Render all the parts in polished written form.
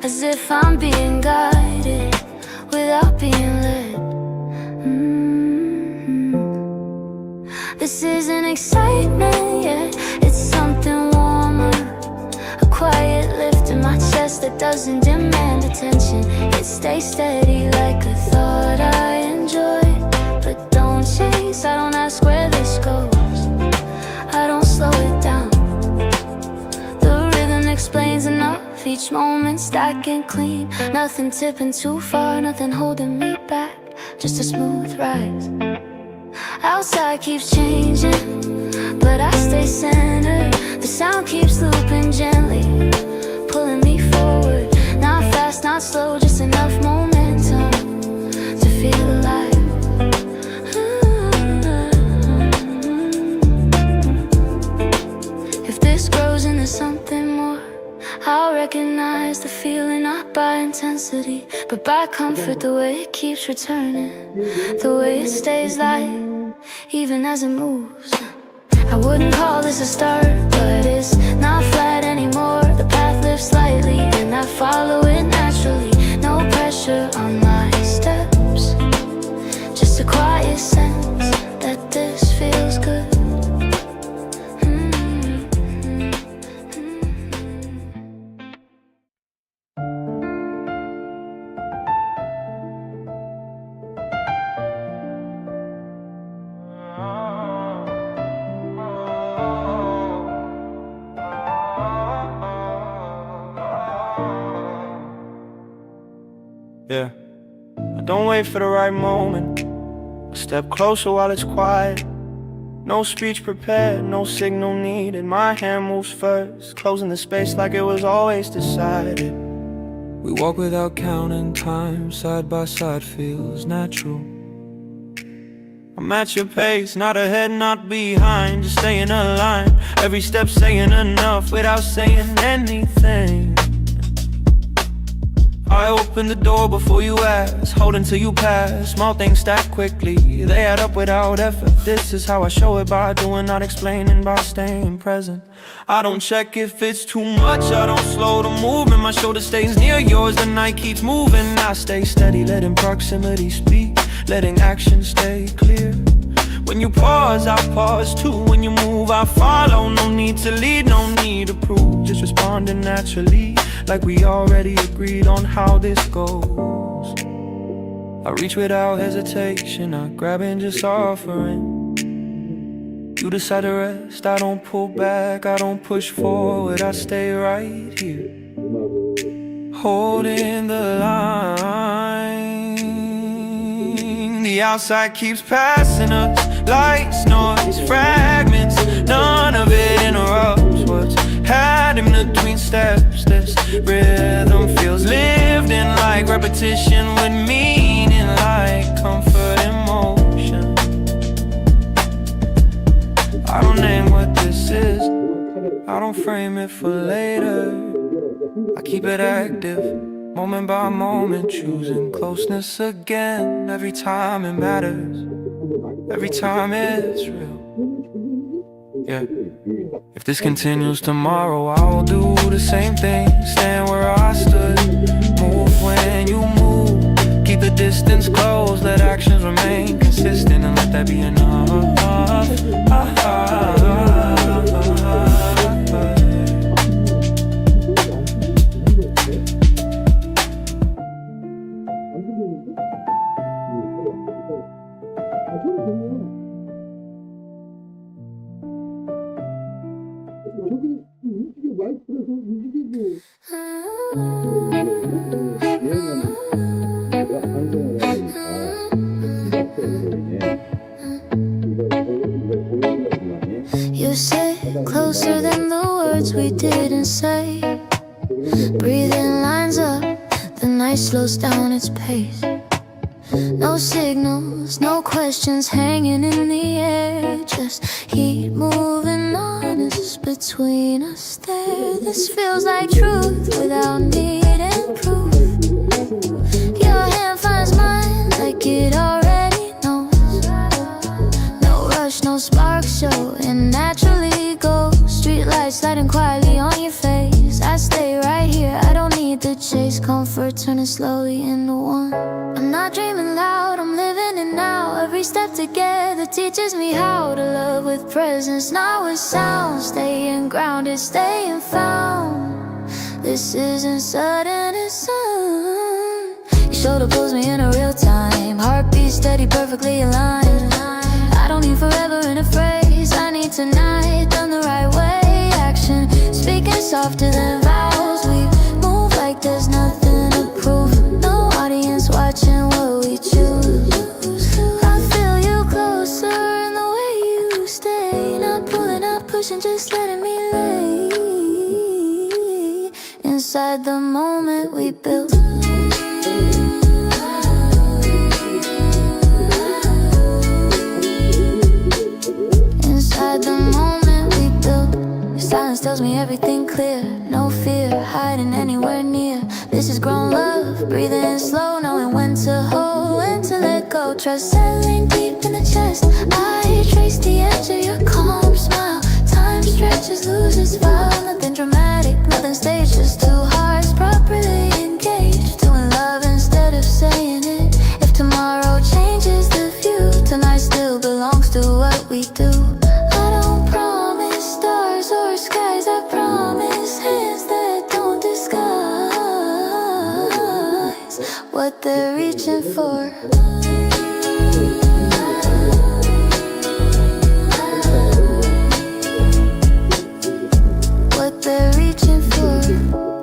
as if I'm being guided without being led. This isn't excitement yet, it's something warmer. A quiet lift in my chest that doesn't demand attention. It stays steady like a thought I enjoy, but don't chase. I don't ask where this goes, I don't slow it down. The rhythm explains enough, each moment stacking clean. Nothing tipping too far, nothing holding me back, just a smooth rise. Outside keeps changing, but I stay centered. The sound keeps looping gently, pulling me forward. Not fast, not slow, just enough momentum to feel alive. If this grows into something more, I'll recognize the feeling not by intensity, but by comfort. The way it keeps returning, the way it stays light even as it moves. I wouldn't call this a start, but it's not flat anymore. The path lifts slightly and I follow it naturally. No pressure on my steps, just a quiet sense that this feels good. Yeah, I don't wait for the right moment, I step closer while it's quiet. No speech prepared, no signal needed. My hand moves first, closing the space like it was always decided. We walk without counting time, side by side feels natural. I'm at your pace, not ahead, not behind, just staying aligned. Every step saying enough without saying anything. I open the door before you ask, hold until you pass. Small things stack quickly, they add up without effort. This is how I show it, by doing, not explaining, by staying present. I don't check if it's too much, I don't slow the movement. My shoulder stays near yours, the night keeps moving. I stay steady, letting proximity speak, letting action stay clear. When you pause, I pause too. When you move, I follow. No need to lead, no need to prove, just responding naturally, like we already agreed on how this goes. I reach without hesitation, not grabbing, just offering. You decide to rest, I don't pull back, I don't push forward, I stay right here, holding the line. The outside keeps passing us, lights, noise, fragments. None of it interrupts what's happening between steps. This rhythm feels lived in, like repetition with meaning, like comfort in motion. I don't name what this is, I don't frame it for later. I keep it active, moment by moment, choosing closeness again. Every time it matters, every time it's real. Yeah. If this continues tomorrow, I'll do the same thing, stand where I stood, move when you move, keep the distance close, let actions remain consistent, and let that be enough. You sit closer than the words we didn't say. Breathing lines up, the night slows down its pace. No signals, no questions hanging in the air, just heat moving honest between us there. This feels like truth without needing proof. Your hand finds mine like it already knows. No rush, no spark show, it naturally goes. Street lights lighting quietly on your face. I stay right here, I don't need the chase comfort, turning slowly into one. I'm not dreaming loud, I'm living it now. Every step together teaches me how to love with presence, not with sound. Staying grounded, staying found. This isn't sudden, it's soon. Your shoulder pulls me in a real time. Heartbeat steady, perfectly aligned. I don't need forever in a phrase, I need tonight, done the right way. Action, speaking softer than vows. We move like there's nothing to prove. No audience watching what we choose. I feel you closer in the way you stay. Not pulling, not pushing, just letting me lay inside the moment we built. Inside the moment we built. Your silence tells me everything clear. No fear, hiding anywhere near. This is grown love, breathing slow, knowing when to hold, when to let go. Trust settling deep in the chest. I trace the edge of your calm smile. Time stretches, loses file. Nothing dramatic, nothing staged, just two hearts properly engaged. Doing love instead of saying it. If tomorrow changes the view, tonight still belongs to what we do. I don't promise stars or skies, I promise hands that don't disguise what they're reaching for. What they're reaching for.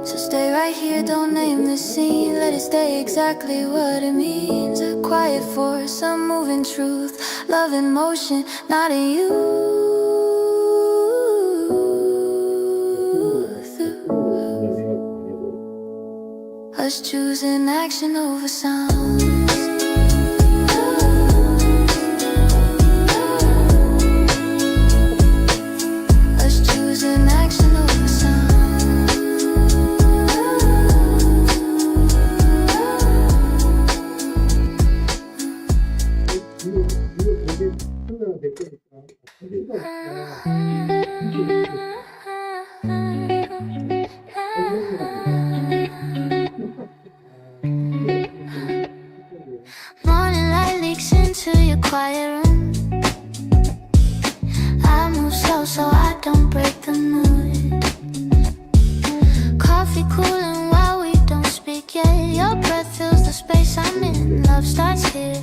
So stay right here, don't name the scene. Let it stay exactly what it means. A quiet force, a moving truth. Love in motion, not in you. Us choosing action over sound. Us choosing action over sound. Morning light leaks into your quiet room. I move slow so I don't break the mood. Coffee cooling while we don't speak yet. Your breath fills the space I'm in. Love starts here,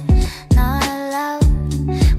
not loud.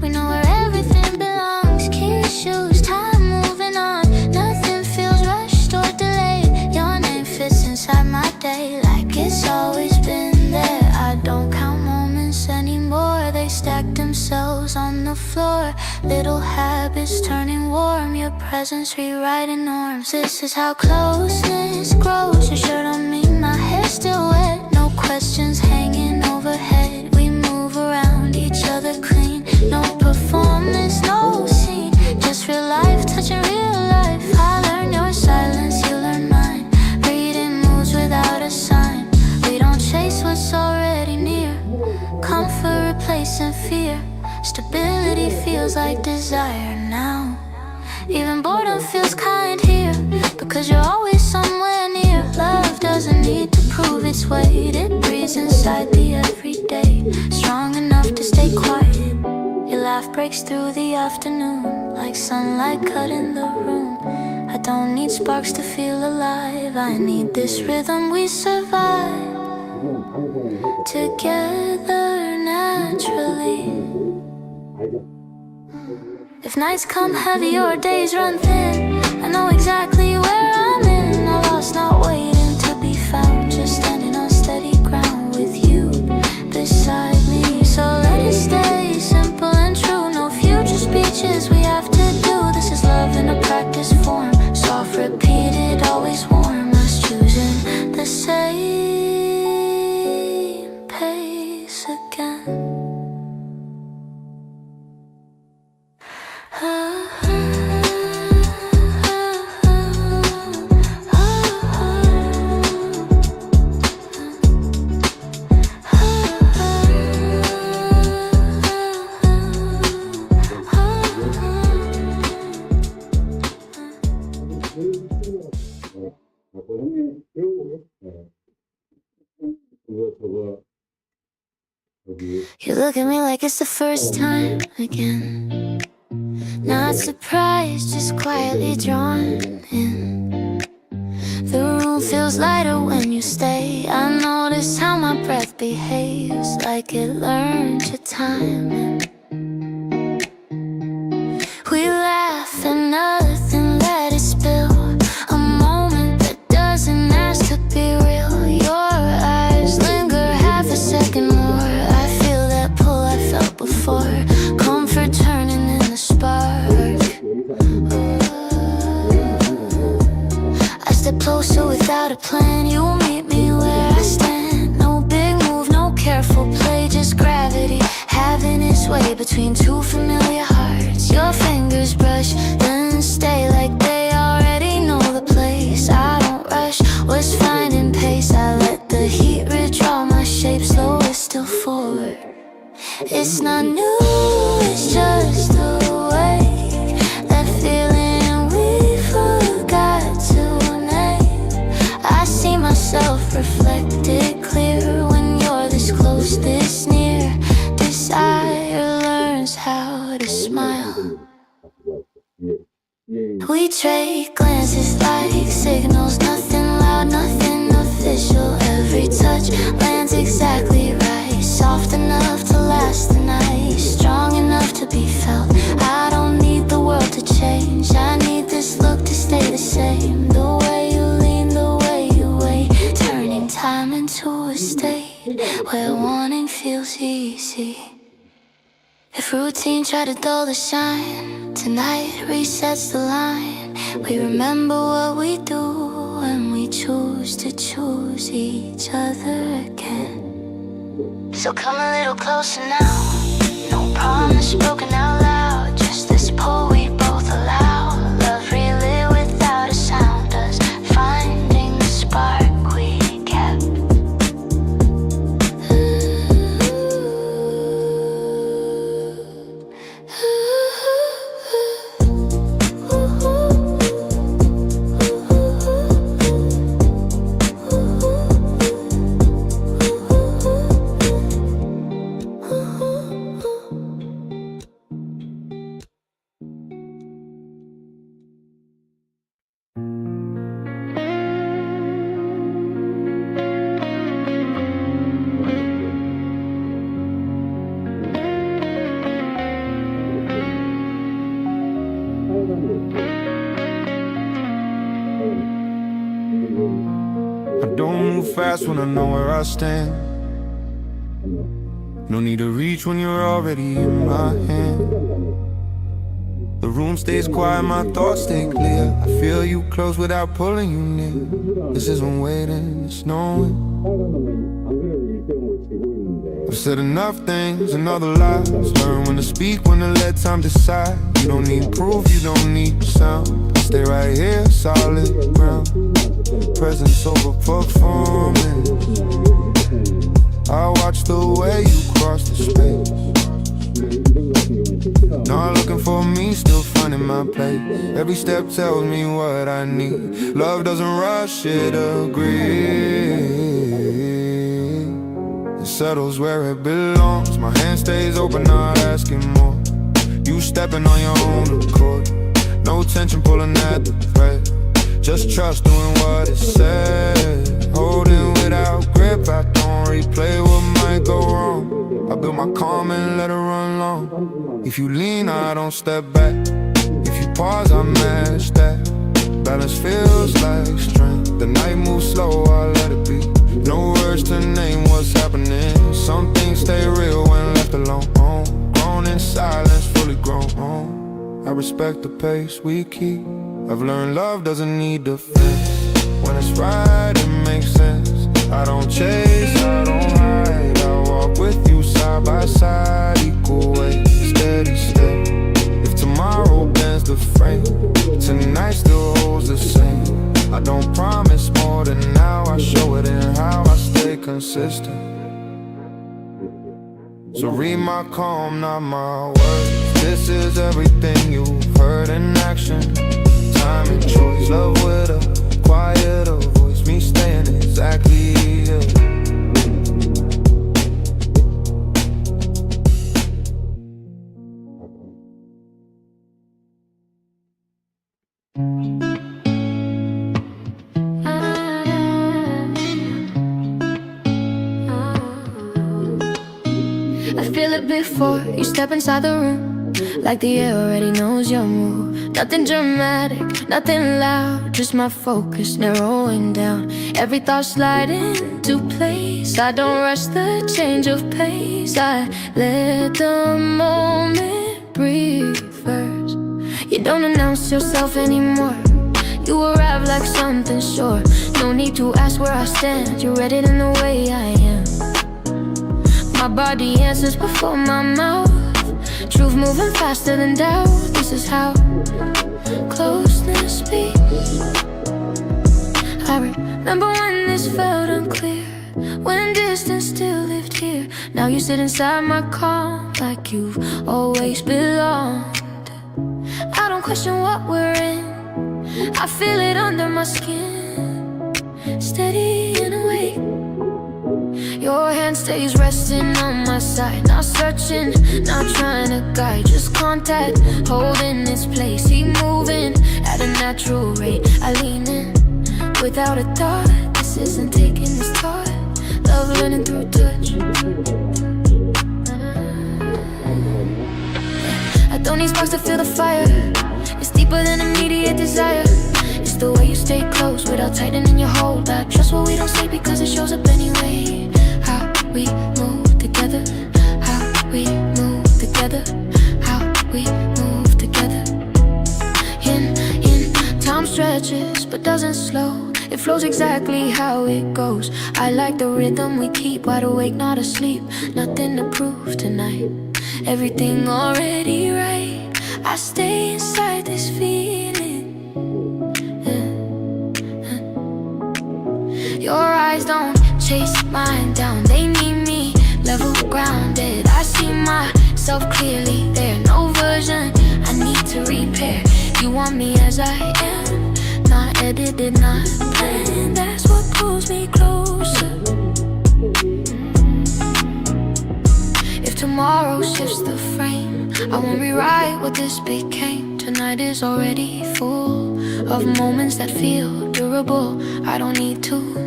We know where everything belongs. Key shoes, time moving on. Nothing feels rushed or delayed. Your name fits inside my day like it's always been there. I don't count moments anymore. They stack themselves on the floor. Little habits turning warm. Your presence rewriting norms. This is how closeness grows. Your shirt on me, my hair still wet. No questions hanging overhead. We move around each other clean. No performance, no scene. Just real life, touching real life. I learn your silence, you learn mine. Reading moods without a sign. We don't chase what's already near. Comfort replacing fear. Stability feels like desire now. Even boredom feels kind here, because you're always somewhere near. Love doesn't need to prove its weight. It breathes inside the everyday, strong enough to stay quiet. Your laugh breaks through the afternoon, like sunlight cutting the room. I don't need sparks to feel alive. I need this rhythm we survive together naturally. If nights come heavy or days run thin, I know exactly where I'm in. I lost, not waiting to be found, just standing on steady ground with you beside me. So let it stay simple and true. No future speeches we have to do. This is love in a practice form. Soft, repeated, always warm. Us choosing the same pace again. You look at me like it's the first time again. Not surprised, just quietly drawn in. The room feels lighter when you stay. I notice how my breath behaves, like it learned your timing. We laugh and nothing, let it spill. A moment that doesn't ask to be real. Your eyes linger half a second more. I feel that pull I felt before. Comfort turning in the spark. I step closer without a plan. You meet me where I stand. No big move, no careful play, just gravity having its way between two familiar hearts. Your fingers brush, then stay like they already know the place. I don't rush, was finding pace. I let the heat redraw my shape, slower still forward. It's not new, it's just the way. That feeling we forgot to name. I see myself reflected clear when you're this close, this near. Desire learns how to smile. We trade glances like signals. Nothing loud, nothing official. Every touch lands exactly right. Soft enough to last the night. Strong enough to be felt. I don't need the world to change. I need this look to stay the same. The way you lean, the way you wait. Turning time into a state where wanting feels easy. If routine tried to dull the shine, tonight resets the line. We remember what we do and we choose to choose each other again. So come a little closer now. No promise broken out loud, just this pull we both allow. Love relit without a sound, us finding the spark we kept. I don't move fast when I know where I stand. No need to reach when you're already in my hand. The room stays quiet, my thoughts stay clear. I feel you close without pulling you near. This isn't waiting, it's knowing. I've said enough things and other lies. Learn when to speak, when to let time decide. You don't need proof, you don't need sound. Stay right here, solid ground. Presence over performance. I watch the way you cross the space. Not looking for me, still finding my place. Every step tells me what I need. Love doesn't rush, it agrees. It settles where it belongs. My hand stays open, not asking more. You stepping on your own accord. No tension pulling at the thread. Just trust doing what it said. Holding without grip, I don't replay what might go wrong. I build my calm and let it run long. If you lean, I don't step back. If you pause, I match that. Balance feels like strength. The night moves slow, I let it be. No words to name what's happening. Some things stay real when left alone. Grown in silence, fully grown. I respect the pace we keep. I've learned love doesn't need defense. When it's right, it makes sense. I don't chase, I don't hide. I walk with you side by side, equal weight, steady step. If tomorrow bends the frame, tonight still holds the same. I don't promise more than now. I show it in how I stay consistent. So read my calm, not my words. This is everything you've heard in action. Time and choice, love with a quieter voice. Me staying exactly here. feel it before you step inside the room, like the air already knows your move. Nothing dramatic, nothing loud, just my focus narrowing down. Every thought sliding into place. I don't rush the change of pace. I let the moment breathe first. You don't announce yourself anymore. You arrive like something sure. No need to ask where I stand. You're ready in the way I am. My body answers before my mouth. Truth moving faster than doubt. This is how closeness speaks. I remember when this felt unclear, when distance still lived here. Now you sit inside my calm like you've always belonged. I don't question what we're in, I feel it under my skin, steady and awake. Your hand stays resting on my side, not searching, not trying to guide, just contact, holding its place. Keep moving at a natural rate. I lean in without a thought. This isn't taking its toll. Love learning through touch. I don't need sparks to feel the fire. It's deeper than immediate desire. It's the way you stay close without tightening your hold. I trust what we don't say because it shows up anyway. How we move together, how we move together, how we move together. In time stretches but doesn't slow. It flows exactly how it goes. I like the rhythm we keep, wide awake, not asleep. Nothing to prove tonight, everything already right. I stay inside this feeling. Your eyes don't chase mine down, they need me level grounded. I see myself clearly there, no version I need to repair. You want me as I am, not edited, not planned. That's what pulls me closer. If tomorrow shifts the frame, I won't rewrite what this became. Tonight is already full of moments that feel durable. I don't need to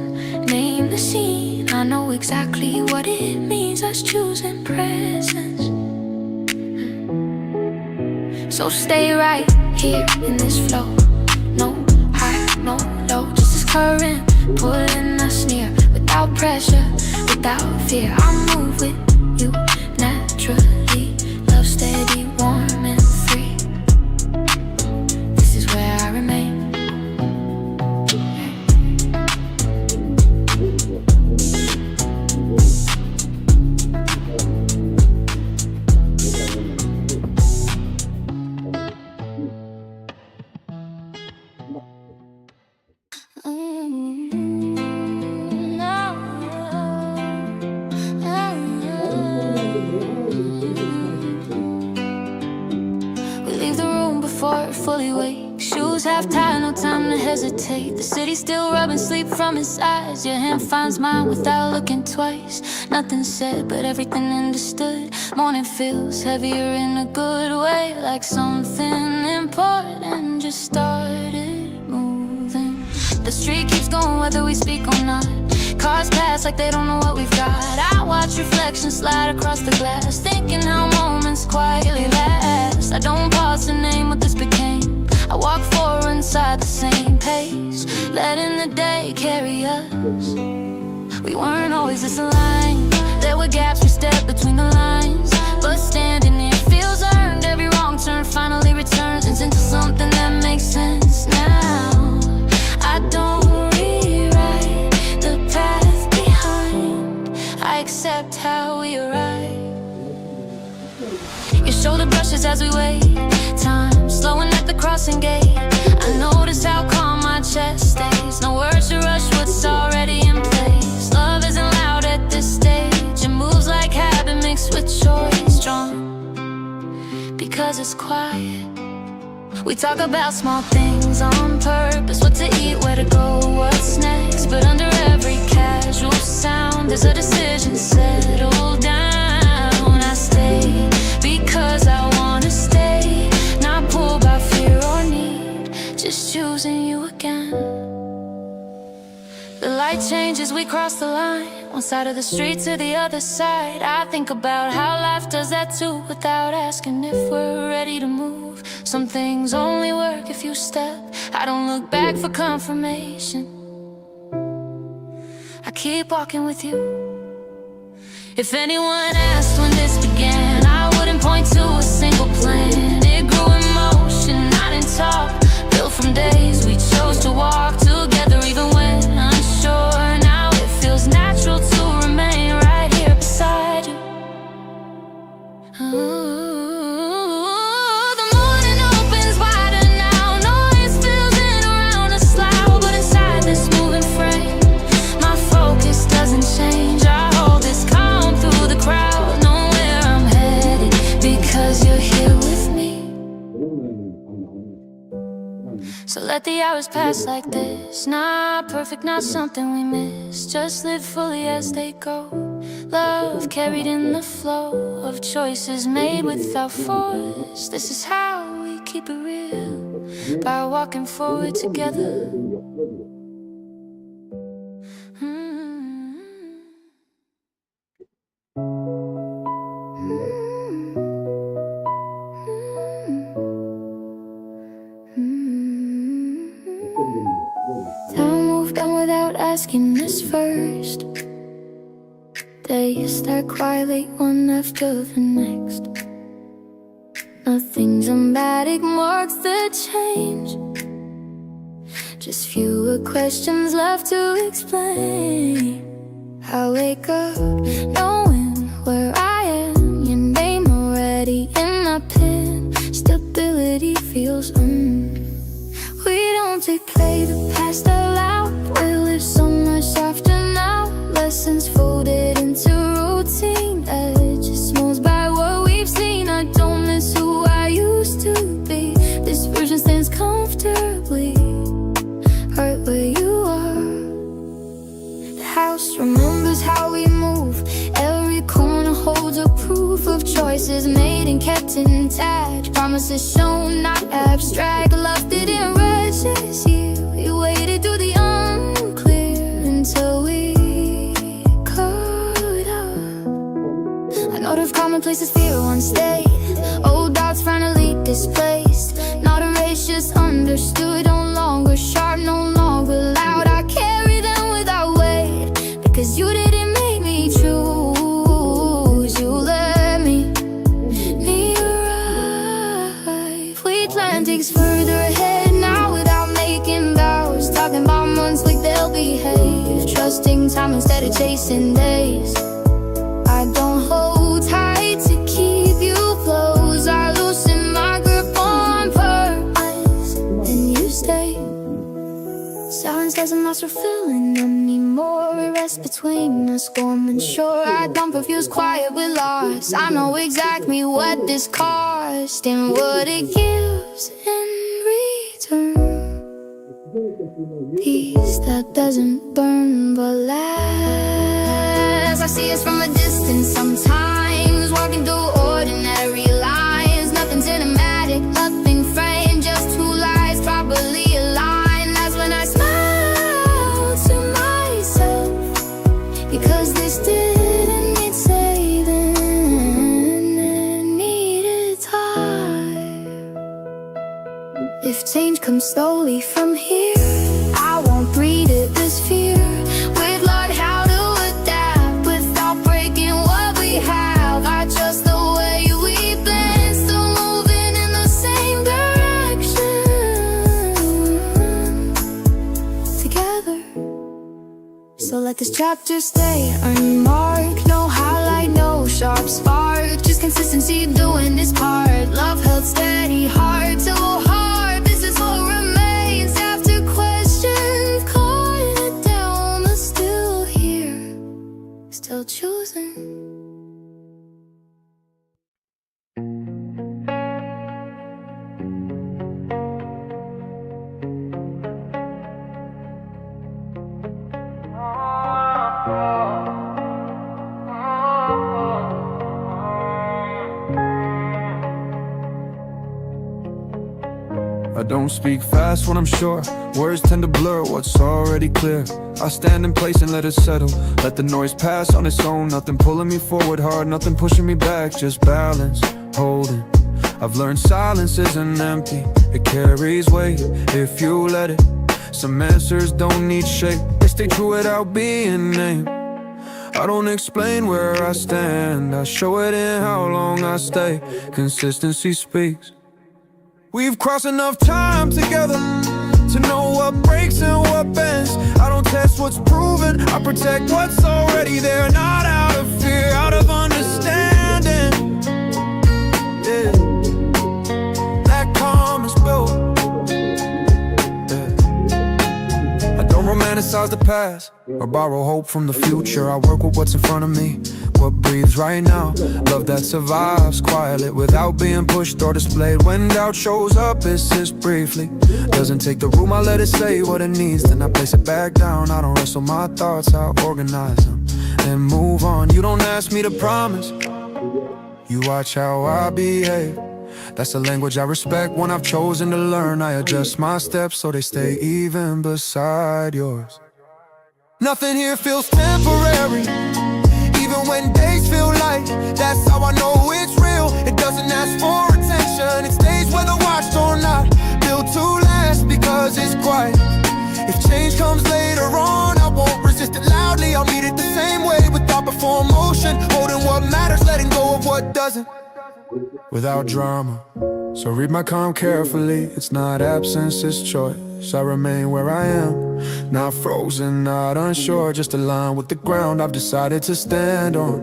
name the scene, I know exactly what it means. Us choosing presence. So stay right here in this flow. No high, no low, just this current pulling us near. Without pressure, without fear, I move with you naturally. Love steady, warm and free. This is where I remain. Fully awake, shoes half tied, no time to hesitate. The city still rubbing sleep from his eyes. Your hand finds mine without looking twice. Nothing said, but everything understood. Morning feels heavier in a good way, like something important just started moving. The street keeps going whether we speak or not. Cars pass like they don't know what we've got. I watch reflections slide across the glass, thinking how moments quietly last. I don't pause to name what this became. I walk forward inside the same pace, letting the day carry us. We weren't always this aligned. There were gaps we stepped between the lines, but standing here feels earned. Every wrong turn finally returns into something that makes sense now. I don't rewrite the path behind, I accept how we arrive. Your shoulder brushes as we wait, time slowing at the crossing gate. I notice how calm my chest stays. No words to rush what's already in place. Love isn't loud at this stage. It moves like habit mixed with choice. Strong because it's quiet. We talk about small things on purpose. What to eat, where to go, what's next. But under every casual sound there's a decision. Settle down. I stay because I wanna stay, not pulled by fear or need, just choosing you again. The light changes we cross the line, one side of the street to the other side. I think about how life does that too, without asking if we're ready to move. Some things only work if you step. I don't look back for confirmation. I keep walking with you. If anyone asked when this began, I wouldn't point to a single plan. It grew in motion, not in talk. Built from days we chose to walk together, even when unsure. Now it feels natural to remain right here beside you. The morning opens wider now. Noise fills in around us loud, but inside this moving frame, my focus doesn't change. I hold this calm through the crowd, know where I'm headed, because you're here with me. So let the hours pass like this. Not perfect, not something we miss. Just live fully as they go. Love carried in the flow of choices made without force. This is how we keep it real, by walking forward together. Time moved on without asking us first. Days start quietly, one after the next. Nothing dramatic marks the change, just fewer questions left to explain. I wake up knowing where I am, your name already in my pen. Stability feels We don't replay the past aloud, we live so much softer now. Lessons folded into routine, edges smooth by what we've seen. I don't miss who I used to be. This version stands comfortably right where you are. The house remembers how we move. Every corner holds a proof of choices made and kept intact. Promises shown, not abstract. Love didn't resist you. You waited through the unclear until we caught up. I know the commonplaces fear once stayed. Old doubts finally displaced. Not erased, just understood. No longer sharp, no longer loud. I carry them without weight, because you didn't make me choose. You let me arrive. We plan things further ahead now without making vows. Talking about months like they'll behave. Trusting time instead of chasing days. I don't hold tight to keep you close. I loosen my grip on purpose, and you stay. Silence doesn't last fulfilling anymore. It rests between us, warm and sure. I don't confuse quiet with loss. I know exactly what this cost and what it gives in return. Peace that doesn't burn but lasts. I see us from a distance sometimes, walking through ordinary lines. Nothing cinematic, nothing framed, just two lives properly aligned. That's when I smile to myself, because this didn't need saving, it needed time. If change comes slowly from here, I won't breed it this fear. We've learned how to adapt without breaking what we have. I trust the way we blend, still moving in the same direction together. So let this chapter stay unmarked. No highlight, no sharp spark, just consistency doing its part. Love held steady, heart to heart. This is what remains after questions. Calling it down, but still here, still choosing. don't speak fast when I'm sure. Words tend to blur what's already clear. I stand in place and let it settle. Let the noise pass on its own. Nothing pulling me forward hard, nothing pushing me back. Just balance, holding. I've learned silence isn't empty. It carries weight if you let it. Some answers don't need shape. They stay true without being named. I don't explain where I stand. I show it in how long I stay. Consistency speaks. We've crossed enough time together to know what breaks and what bends. I don't test what's proven, I protect what's already there. Not out of fear, out of understanding. Yeah. That calm is built. Yeah. I don't romanticize the past or borrow hope from the future. I work with what's in front of me, what breathes right now. Love that survives quietly without being pushed or displayed. When doubt shows up, it sits briefly. Doesn't take the room, I let it say what it needs. Then I place it back down. I don't wrestle my thoughts, I organize them and move on. You don't ask me to promise, you watch how I behave. That's the language I respect. When I've chosen to learn, I adjust my steps so they stay even beside yours. Nothing here feels temporary, even when days feel light. That's how I know it's real. It doesn't ask for attention. It stays whether watched or not. Built to last because it's quiet. If change comes later on, I won't resist it loudly. I'll meet it the same way without before motion. Holding what matters, letting go of what doesn't, without drama. So read my calm carefully. It's not absence, it's choice. I remain where I am, not frozen, not unsure. Just aligned with the ground I've decided to stand on.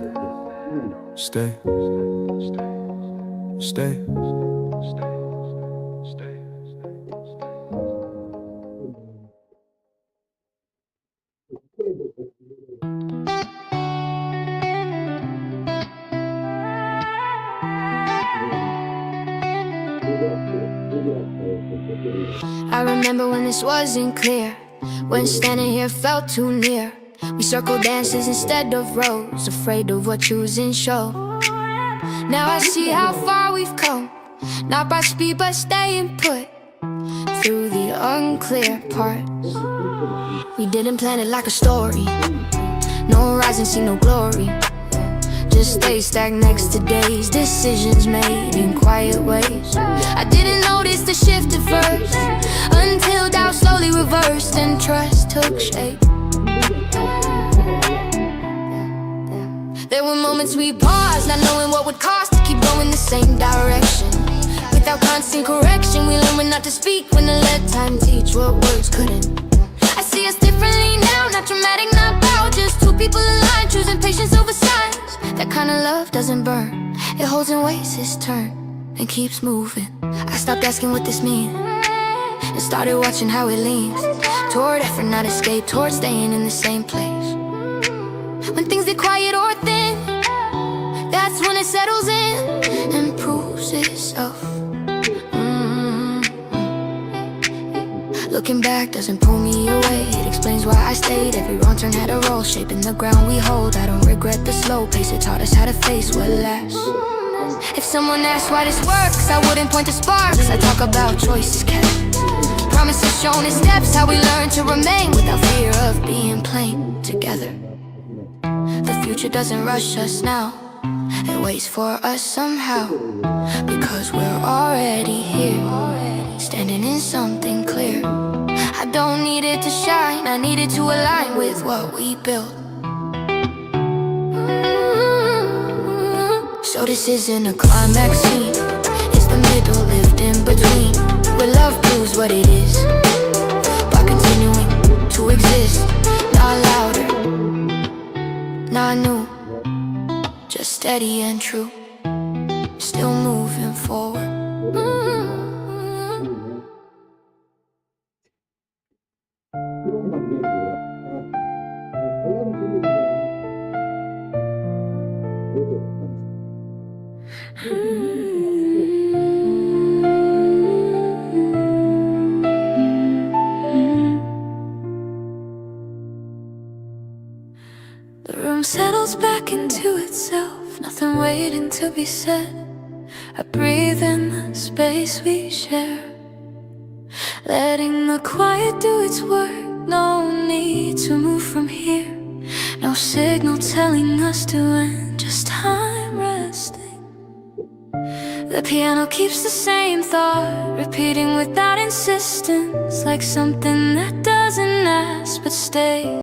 Stay, stay, stay. I remember when this wasn't clear, when standing here felt too near. We circled dances instead of rows, afraid of what choosing show. Now I see how far we've come, not by speed but staying put through the unclear parts. We didn't plan it like a story, no horizon, see no glory. Just stay stacked next to days, decisions made in quiet ways. I didn't notice the shift at first, until doubt slowly reversed and trust took shape. There were moments we paused, not knowing what would cost to keep going the same direction. Without constant correction, we learned when not to speak, when to let time teach what words couldn't. I see us differently now, not dramatic, not proud, just two people aligned, choosing patience over signs. That kind of love doesn't burn, it holds and waits its turn and keeps moving. I stopped asking what this means and started watching how it leans toward effort, not escape, toward staying in the same place. When things get quiet or thin, that's when it settles in and proves itself. Looking back doesn't pull me away, it explains why I stayed. Every wrong turn had a role, shaping the ground we hold. I don't regret the slow pace, it taught us how to face what lasts. If someone asked why this works, I wouldn't point to sparks. I talk about choices kept, promises shown in steps, how we learn to remain without fear of being plain together. The future doesn't rush us now, it waits for us somehow, because we're already here, standing in something clear. I don't need it to shine, I need it to align with what we built. So this isn't a climax scene, it's the middle lived in between, where love proves what it is by continuing to exist. Not louder, not new, just steady and true, still moving forward. The room settles back into itself, nothing waiting to be said. I breathe in the space we share. letting the quiet do its work. No need to move from here. No signal telling us to end, just time resting. The piano keeps the same thought, repeating without insistence, like something that doesn't ask but stays.